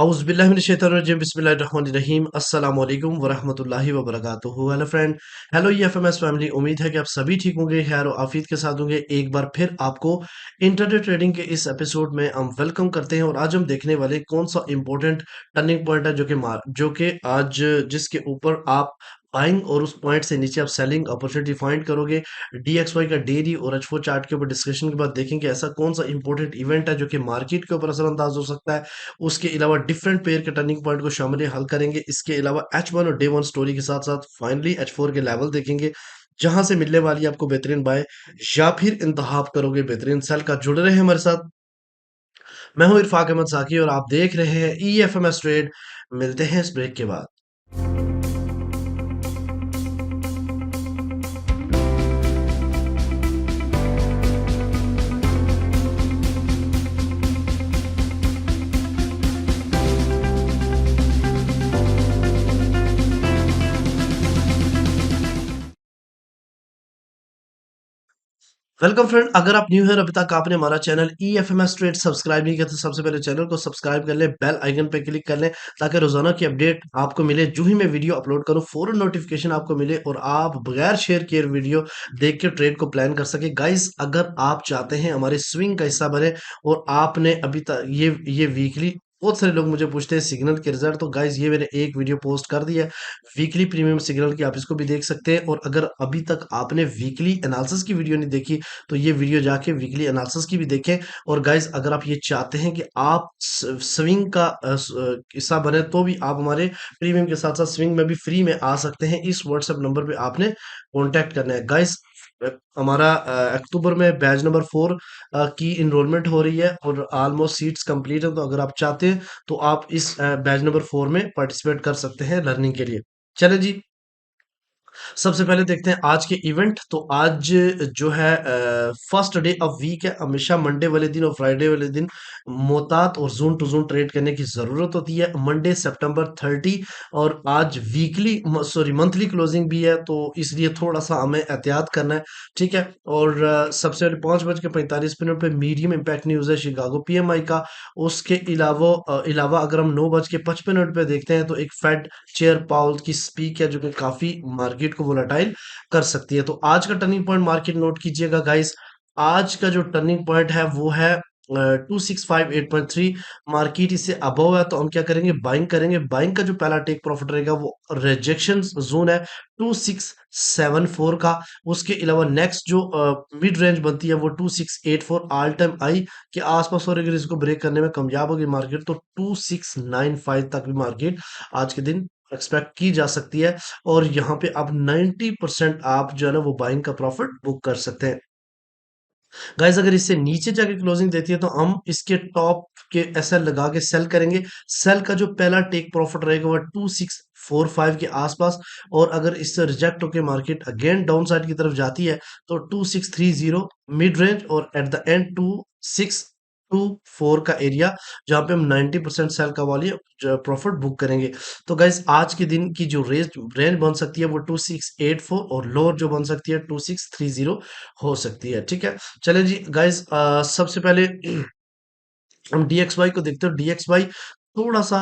औज़ुबिल्लाहिमिनश्शैतानिर्रजीम बिस्मिल्लाहिर्रहमानिर्रहीम अस्सलाम वालेकुम वरहमतुल्लाहि वबरकातुहू। Hello friend, hello EFMS family. उम्मीद है कि आप सभी ठीक होंगे, खैर और आफियत के साथ होंगे। एक बार फिर आपको इंट्राडे ट्रेडिंग के इस एपिसोड में हम वेलकम करते हैं और आज हम देखने वाले कौन सा इंपॉर्टेंट टर्निंग पॉइंट है जो कि आज जिसके ऊपर आप बाइंग और उस पॉइंट से नीचे आप सेलिंग अपॉर्चुनिटी फाइंड करोगे। डीएक्सवाई का डेली और एच4 चार्ट के ऊपर डिस्कशन के बाद देखेंगे ऐसा कौन सा इंपॉर्टेंट इवेंट है जो कि मार्केट के ऊपर असरअंदाज हो सकता है। उसके अलावा डिफरेंट पेयर के टर्निंग पॉइंट को शामिल हल करेंगे। इसके अलावा H1 और डे वन स्टोरी के साथ साथ फाइनली H4 के लेवल देखेंगे जहां से मिलने वाली आपको बेहतरीन बाय या फिर इंतहाब करोगे बेहतरीन सेल का। जुड़े रहे हमारे साथ। मैं हूं इरफाक अहमद साकी और आप देख रहे हैं EFMS ट्रेड। मिलते हैं इस ब्रेक के बाद। वेलकम फ्रेंड, अगर आप न्यू है और अभी तक आपने हमारा चैनल EFMS ट्रेड सब्सक्राइब नहीं किया तो सबसे पहले चैनल को सब्सक्राइब कर लें, बेल आइकन पे क्लिक कर लें ताकि रोजाना की अपडेट आपको मिले। जो ही मैं वीडियो अपलोड करूं फौरन नोटिफिकेशन आपको मिले और आप बगैर शेयर किए वीडियो देख के ट्रेड को प्लान कर सके। गाइस, अगर आप चाहते हैं हमारे स्विंग का हिस्सा बने और आपने अभी तक ये वीकली बहुत सारे लोग मुझे पूछते हैं सिग्नल के रिजल्ट, तो गाइस ये मैंने एक वीडियो पोस्ट कर दिया है वीकली प्रीमियम सिग्नल की, आप इसको भी देख सकते हैं। और अगर अभी तक आपने वीकली एनालिसिस की वीडियो नहीं देखी तो ये वीडियो जाके वीकली एनालिसिस की भी देखें। और गाइस, अगर आप ये चाहते हैं कि आप स्विंग का हिस्सा बने तो भी आप हमारे प्रीमियम के साथ साथ स्विंग में भी फ्री में आ सकते हैं। इस व्हाट्सएप नंबर पे आपने कांटेक्ट करना है। गाइस, हमारा अक्टूबर में बैच नंबर 4 की इनरोलमेंट हो रही है और ऑलमोस्ट सीट्स कंप्लीट है। तो अगर आप चाहते हैं तो आप इस बैच नंबर 4 में पार्टिसिपेट कर सकते हैं लर्निंग के लिए। चले जी, सबसे पहले देखते हैं आज के इवेंट। तो आज जो है फर्स्ट डे ऑफ वीक है। हमेशा मंडे वाले दिन और फ्राइडे वाले दिन मोहतात और जोन टू जोन ट्रेड करने की जरूरत होती है। मंडे सितंबर 30 और आज वीकली सॉरी मंथली क्लोजिंग भी है, तो इसलिए थोड़ा सा हमें एहतियात करना है। ठीक है। और सबसे पहले 5:45 पे मीडियम इम्पैक्ट न्यूज है शिकागो PMI का। उसके अलावा अगर हम 9:55 पे देखते हैं तो एक फेड चेयर पाउल की स्पीक है जो कि काफी मार्केट को वोलेटाइल कर सकती है। तो आज का टर्निंग पॉइंट मार्केट नोट कीजिएगा गाइस। आज का जो टर्निंग पॉइंट है वो है 2658.3। मार्केट इससे अबव है तो हम क्या करेंगे, बाइंग करेंगे। बाइंग का जो पहला टेक प्रॉफिट रहेगा वो रिजेक्शन जोन है 2674 का। उसके अलावा नेक्स्ट जो मिड रेंज बनती है वो 2684 ऑल टाइम आई के आसपास, और अगर इसको ब्रेक करने में कामयाब होगी मार्केट तो 2695 तक भी मार्केट आज के दिन एक्सपेक्ट की जा सकती है। और यहाँ पे आप 90% आप जो है ना वो बाइंग का प्रॉफिट बुक कर सकते हैं। गाइस, अगर इससे नीचे जाके क्लोजिंग देती है तो हम इसके टॉप के एसएल लगा के सेल करेंगे। सेल का जो पहला टेक प्रॉफिट रहेगा वो 2645 के आसपास। और अगर इससे रिजेक्ट होकर मार्केट अगेन डाउन साइड की तरफ जाती है तो 2630 मिड रेंज और एट द एंड 2624 का एरिया जहां पे हम 90% सेल का वाली प्रॉफिट बुक करेंगे। तो गाइस, आज के दिन की जो रेंज रेंज बन सकती है वो 2684 और लोअर जो बन सकती है 2630 हो सकती है। ठीक है। चले जी गाइस, सबसे पहले हम DXY को देखते हो। DXY थोड़ा सा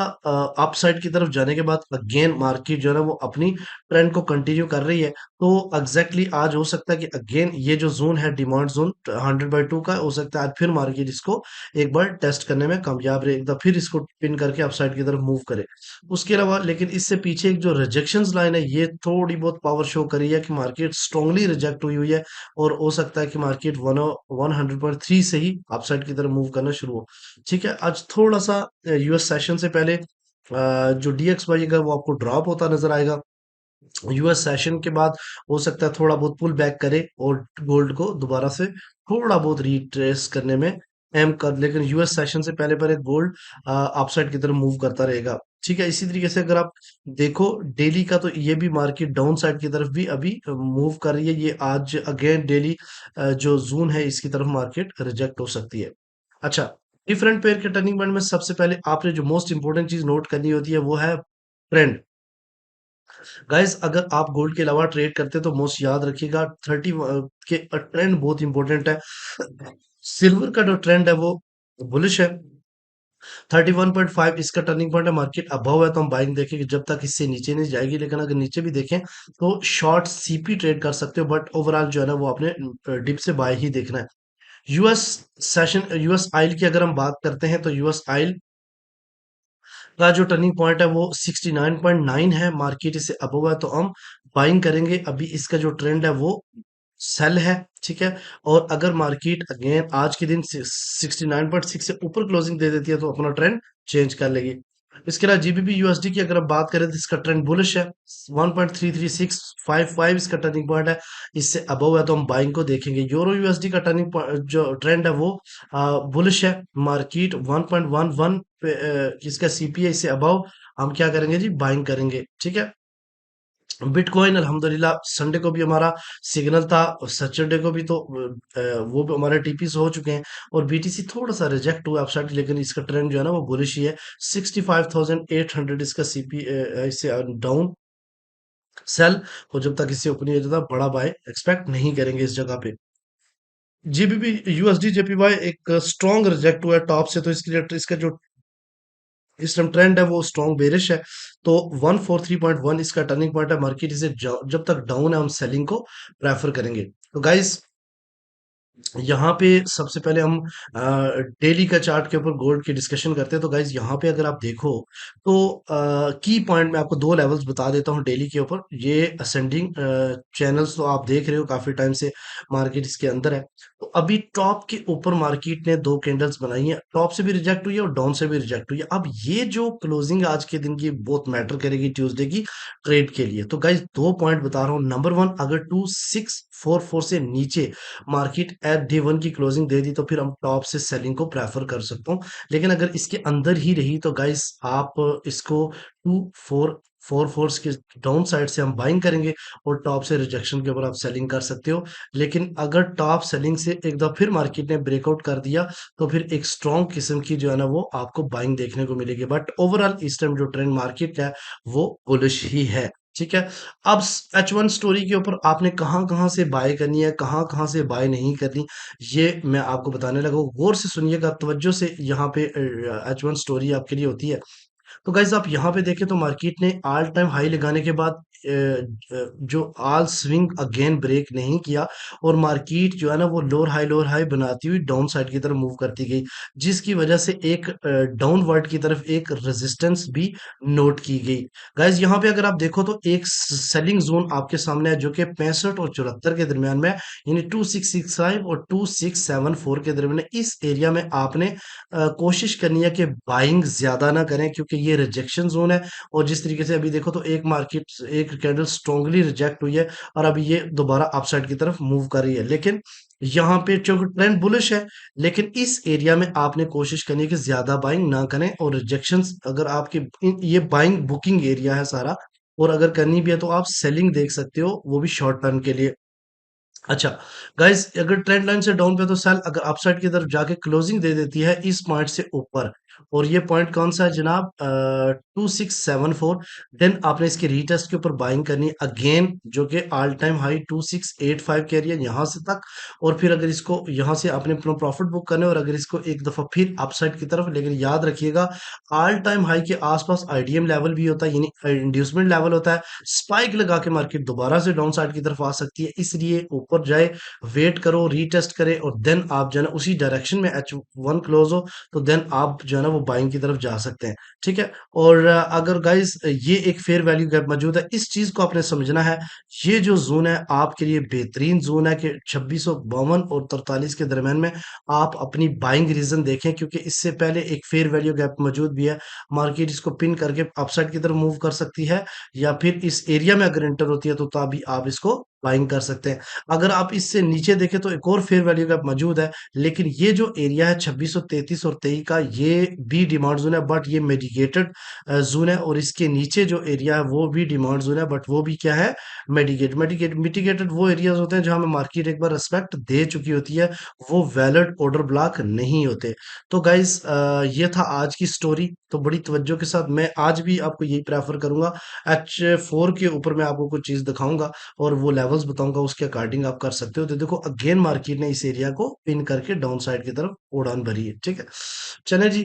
अपसाइड की तरफ जाने के बाद अगेन मार्केट जो है ना वो अपनी ट्रेंड को कंटिन्यू कर रही है। तो एग्जैक्टली आज हो सकता है कि अगेन ये जो जोन है डिमांड जोन 100/2 का, हो सकता है आज फिर मार्केट इसको एक बार टेस्ट करने में कामयाब रहे, एक बार फिर इसको पिन करके अपसाइड की तरफ मूव करे। उसके अलावा लेकिन इससे पीछे एक जो रिजेक्शंस लाइन है ये थोड़ी बहुत पावर शो कर रही है कि मार्केट स्ट्रांगली रिजेक्ट हुई हुई है और हो सकता है कि मार्केट 100.3 से ही अपसाइड की तरफ मूव करना शुरू हो। ठीक है। आज थोड़ा सा यूएस सेशन से पहले जो DXY अगर वो आपको ड्रॉप होता नजर आएगा। यूएस सेशन के बाद हो सकता है थोड़ा बहुत पुल बैक करे और गोल्ड को दोबारा से थोड़ा बहुत रिट्रेस करने में एम कर, लेकिन यूएस सेशन से पहले पहले गोल्ड अपसाइड की तरफ मूव करता रहेगा। ठीक है। इसी तरीके से अगर आप देखो डेली का तो ये भी मार्केट डाउन साइड की तरफ भी अभी मूव कर रही है। ये आज अगेन डेली जो जोन है इसकी तरफ मार्केट रिजेक्ट हो सकती है। अच्छा, डिफरेंट पेयर के टर्निंग पॉइंट में सबसे पहले आपने जो मोस्ट इंपोर्टेंट चीज नोट करनी होती है वो है ट्रेंड। गाइस, अगर आप गोल्ड के अलावा ट्रेड करते हैं तो मोस्ट याद रखिएगा 30 के ट्रेंड बहुत इंपॉर्टेंट है। सिल्वर का जो ट्रेंड है वो बुलिश है 31.5 इसका टर्निंग पॉइंट है, मार्केट अबव है तो हम बाइंग देखेंगे जब तक इससे नीचे नहीं जाएगी। लेकिन अगर नीचे भी देखें तो शॉर्ट सीपी ट्रेड कर सकते हो, बट ओवरऑल जो है ना वो आपने डिप से बाय ही देखना है। यूएस यूएस आइल की अगर हम बात करते हैं तो यूएस आइल का जो टर्निंग पॉइंट है वो 69.9 है, मार्केट इससे अबव है तो हम बाइंग करेंगे। अभी इसका जो ट्रेंड है वो सेल है, ठीक है। और अगर मार्केट अगेन आज के दिन 69.6 से ऊपर क्लोजिंग दे देती है तो अपना ट्रेंड चेंज कर लेगी। इसके अलावा जीबीपी यूएसडी की अगर हम बात करें तो इसका ट्रेंड बुलिश है, 1.33655 इसका टर्निंग पॉइंट है, इससे अबव है तो हम बाइंग को देखेंगे। यूरो यूएसडी का टर्निंग जो ट्रेंड है वो बुलिश है, मार्केट 1.11 पे इसका सीपीआई से अबव हम क्या करेंगे जी, बाइंग करेंगे, ठीक है। बिटकॉइन अल्हम्दुलिल्लाह संडे को भी हमारा सिग्नल था, और सैटरडे को भी तो वो भी हमारे टीपी से हो चुके हैं। और बीटीसी थोड़ा सा रिजेक्ट हुआ अपसाइड, लेकिन इसका ट्रेंड जो है ना वो बुलिश ही है। 65,800 इसका सीपी इससे डाउन सेल, और जब तक इससे ऊपर नहीं हो जाता बड़ा बाय एक्सपेक्ट नहीं करेंगे इस जगह पे। जीबीपी यूएसडी जेपीवाई एक स्ट्रॉन्ग रिजेक्ट हुआ है टॉप से, तो इसका जो इस टाइम ट्रेंड है वो स्ट्रॉन्ग बेरिश है। तो 143.1 इसका टर्निंग पॉइंट है, मार्केट इसे जब तक डाउन है हम सेलिंग को प्रेफर करेंगे। तो गाइस यहाँ पे सबसे पहले हम डेली का चार्ट के ऊपर गोल्ड की डिस्कशन करते हैं। तो गाइज यहाँ पे अगर आप देखो तो की पॉइंट मैं आपको दो लेवल्स बता देता हूँ डेली के ऊपर। ये असेंडिंग चैनल्स तो आप देख रहे हो काफी टाइम से मार्केट इसके अंदर है। तो अभी टॉप के ऊपर मार्केट ने दो कैंडल्स बनाई है, टॉप से भी रिजेक्ट हुई है और डाउन से भी रिजेक्ट हुई है। अब ये जो क्लोजिंग आज के दिन की बहुत मैटर करेगी ट्यूसडे की ट्रेड के लिए। तो गाइज दो पॉइंट बता रहा हूँ। नंबर वन, अगर 2644 से नीचे मार्केट एट डे वन की क्लोजिंग दे दी तो फिर हम टॉप से सेलिंग को प्रेफर कर सकता हूँ। लेकिन अगर इसके अंदर ही रही तो गाइस आप इसको 2444 के डाउन साइड से हम बाइंग करेंगे, और टॉप से रिजेक्शन के ऊपर आप सेलिंग कर सकते हो। लेकिन अगर टॉप सेलिंग से एक दफा फिर मार्केट ने ब्रेकआउट कर दिया तो फिर एक स्ट्रॉन्ग किस्म की जो है ना वो आपको बाइंग देखने को मिलेगी। बट ओवरऑल इस टाइम जो ट्रेंड मार्केट का है वो बुलिश ही है, ठीक है। अब H1 स्टोरी के ऊपर आपने कहाँ कहाँ से बाय करनी है, कहाँ कहाँ से बाय नहीं करनी, ये मैं आपको बताने लगा हूँ। गौर से सुनिएगा, तवज्जो से। यहाँ पे H1 स्टोरी आपके लिए होती है। तो गाइज आप यहाँ पे देखें तो मार्केट ने ऑल टाइम हाई लगाने के बाद जो ऑल स्विंग अगेन ब्रेक नहीं किया, और मार्केट जो है ना वो लोअर हाई बनाती हुई डाउन साइड की तरफ मूव करती गई, जिसकी वजह से एक डाउनवर्ड की तरफ एक रेजिस्टेंस भी नोट की गई। गाइज यहाँ पे अगर आप देखो तो एक सेलिंग जोन आपके सामने है जो कि 65 और 74 के दरमियान में है, यानी 2665 और 2674 के दरमियान है। इस एरिया में आपने कोशिश करनी है कि बाइंग ज्यादा ना करें, क्योंकि ये रिजेक्शन जोन है। और जिस तरीके से अभी देखो तो एक मार्केट एक कैंडल स्ट्रांगली रिजेक्ट हुई है, और अभी ये दोबारा अपसाइड की तरफ मूव कर रही है। लेकिन यहाँ पे चूंकि ट्रेंड बुलिश है, लेकिन इस एरिया में आपने कोशिश करनी है कि ज्यादा बाइंग ना करें, और रिजेक्शंस अगर आपके ये बाइंग बुकिंग एरिया है सारा, और अगर करनी भी है तो आप सेलिंग देख सकते हो, वो भी शॉर्ट टर्म के लिए। अच्छा गाइस, अगर ट्रेंड लाइन से डाउन पे तो सेल, अगर अपसाइड की तरफ जाके क्लोजिंग दे देती है इस पॉइंट से ऊपर, और ये पॉइंट कौन सा है जनाब, 2674, देन आपने इसके रीटेस्ट के ऊपर बाइंग करनी है अगेन, जो कि ऑल टाइम हाई 2685 के एरिया यहाँ से तक। और फिर अगर इसको यहाँ से आपने अपना प्रॉफिट बुक करना है, और अगर इसको एक दफा फिर अपसाइड की तरफ, लेकिन याद रखिएगा ऑल टाइम हाई के आसपास आईडीएम लेवल भी होता है, यानी इंड्यूसमेंट लेवल होता है। स्पाइक लगा के मार्केट दोबारा से डाउन साइड की तरफ आ सकती है, इसलिए ऊपर जाए, वेट करो, रीटेस्ट करे, और देन आप जो है ना उसी डायरेक्शन में H1 क्लोज हो तो देन आप जो है ना वो बाइंग की तरफ जा सकते हैं, ठीक है। और अगर गाइस ये एक फेयर वैल्यू गैप मौजूद है, इस चीज को आपने समझना है। ये जो जोन है आपके लिए बेहतरीन जोन है कि 2652 और 43 के दरमियान में आप अपनी बाइंग रीजन देखें, क्योंकि इससे पहले एक फेयर वैल्यू गैप मौजूद भी है। मार्केट इसको पिन करके अपसाइड की तरफ मूव कर सकती है, या फिर इस एरिया में अगर एंटर होती है तो तभी आप इसको बाइंग कर सकते हैं। अगर आप इससे नीचे देखें तो एक और फेयर वैल्यू गैप मौजूद है, लेकिन ये जो एरिया है 2633 और 23 का, ये भी डिमांड जोन है, बट ये मेडिकेटेड जोन है। और इसके नीचे जो एरिया है वो भी डिमांड जोन है, बट वो भी क्या है, मिटिगेटेड वो एरियाज होते हैं जहां में मार्केट एक बार रिस्पेक्ट दे चुकी होती है, वो वैलिड ऑर्डर ब्लॉक नहीं होते। तो गाइज ये था आज की स्टोरी। तो बड़ी तवज्जो के साथ मैं आज भी आपको यही प्रेफर करूंगा, H4 के ऊपर मैं आपको कुछ चीज दिखाऊंगा, और वो लेवल लेवल्स बताऊँगा उसके अकॉर्डिंग आप कर सकते हो। तो देखो अगेन मार्केट ने इस एरिया को पिन करके डाउन साइड की तरफ उड़ान भरी है, ठीक है? चलें जी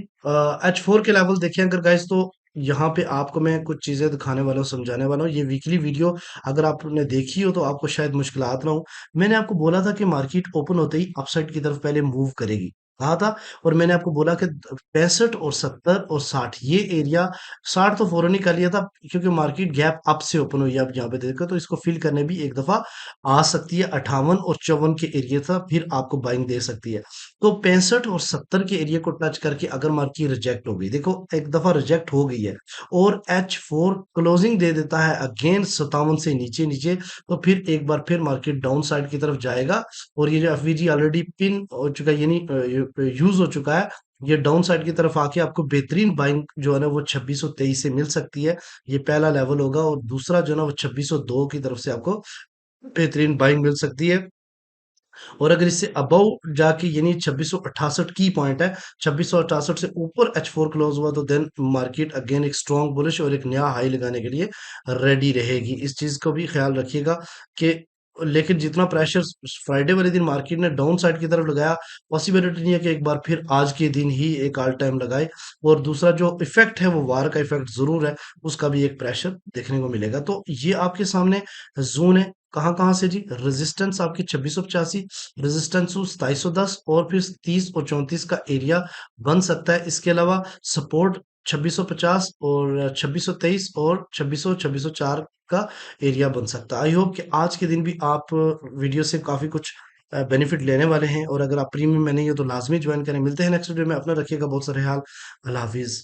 H4 के लेवल देखें अगर गाइस तो यहाँ पे आपको मैं कुछ चीज़ें दिखाने वाला हूँ, समझाने वाला हूँ। ये वीकली वीडियो अगर आपने देखी हो तो आपको शायद मुश्किलात ना हो। मैंने आपको बोला था कि मार्केट ओपन होते ही अपसाइड की तरफ पहले मूव करेगी, कहा था। और मैंने आपको बोला कि 65 और 70 और 60 ये एरिया 60 तो फौरन ही कर लिया था क्योंकि मार्केट गैप अप से ओपन हुई है। आप यहाँ पे देखो तो इसको फिल करने भी एक दफा आ सकती है। 58 और 54 के एरिया था फिर आपको बाइंग दे सकती है। तो 65 और 70 के एरिया को टच करके अगर मार्केट रिजेक्ट हो गई, देखो एक दफा रिजेक्ट हो गई है और H4 क्लोजिंग दे देता है अगेन 57 से नीचे नीचे, तो फिर एक बार फिर मार्केट डाउन साइड की तरफ जाएगा। और ये जो एफवीजी ऑलरेडी पिन हो चुका है यानी यूज हो चुका है, ये डाउन साइड की तरफ आके आपको बेहतरीन बाइंग जो है ना वो 2623 से मिल सकती है। ये पहला लेवल होगा और दूसरा जो है ना वो 2602 की तरफ से आपको बेहतरीन बाइंग मिल सकती है। और अगर इससे अबव जाके यानी 2668 की पॉइंट है, 2668 से ऊपर H4 क्लोज हुआ तो देन मार्केट अगेन एक स्ट्रॉन्ग बुलिश और एक नया हाई लगाने के लिए रेडी रहेगी। इस चीज को भी ख्याल रखिएगा कि लेकिन जितना प्रेशर फ्राइडे वाले दिन मार्केट ने डाउन साइड की तरफ लगाया, पॉसिबिलिटी नहीं है कि एक बार फिर आज के दिन ही एक ऑल टाइम लगाए। और दूसरा जो इफेक्ट है वो वार का इफेक्ट जरूर है, उसका भी एक प्रेशर देखने को मिलेगा। तो ये आपके सामने जोन है। कहाँ कहाँ से जी? रेजिस्टेंस आपकी 2685, रेजिस्टेंस 2710 और फिर 30 और 34 का एरिया बन सकता है। इसके अलावा सपोर्ट 2650 और 2623 और 2600 2604 का एरिया बन सकता है। आई होप कि आज के दिन भी आप वीडियो से काफी कुछ बेनिफिट लेने वाले हैं। और अगर आप प्रीमियम में नहीं हो तो लाजमी ज्वाइन करें। मिलते हैं नेक्स्ट वीडियो में। अपना रखिएगा बहुत सारे ख्याल। अल्लाह हाफिज।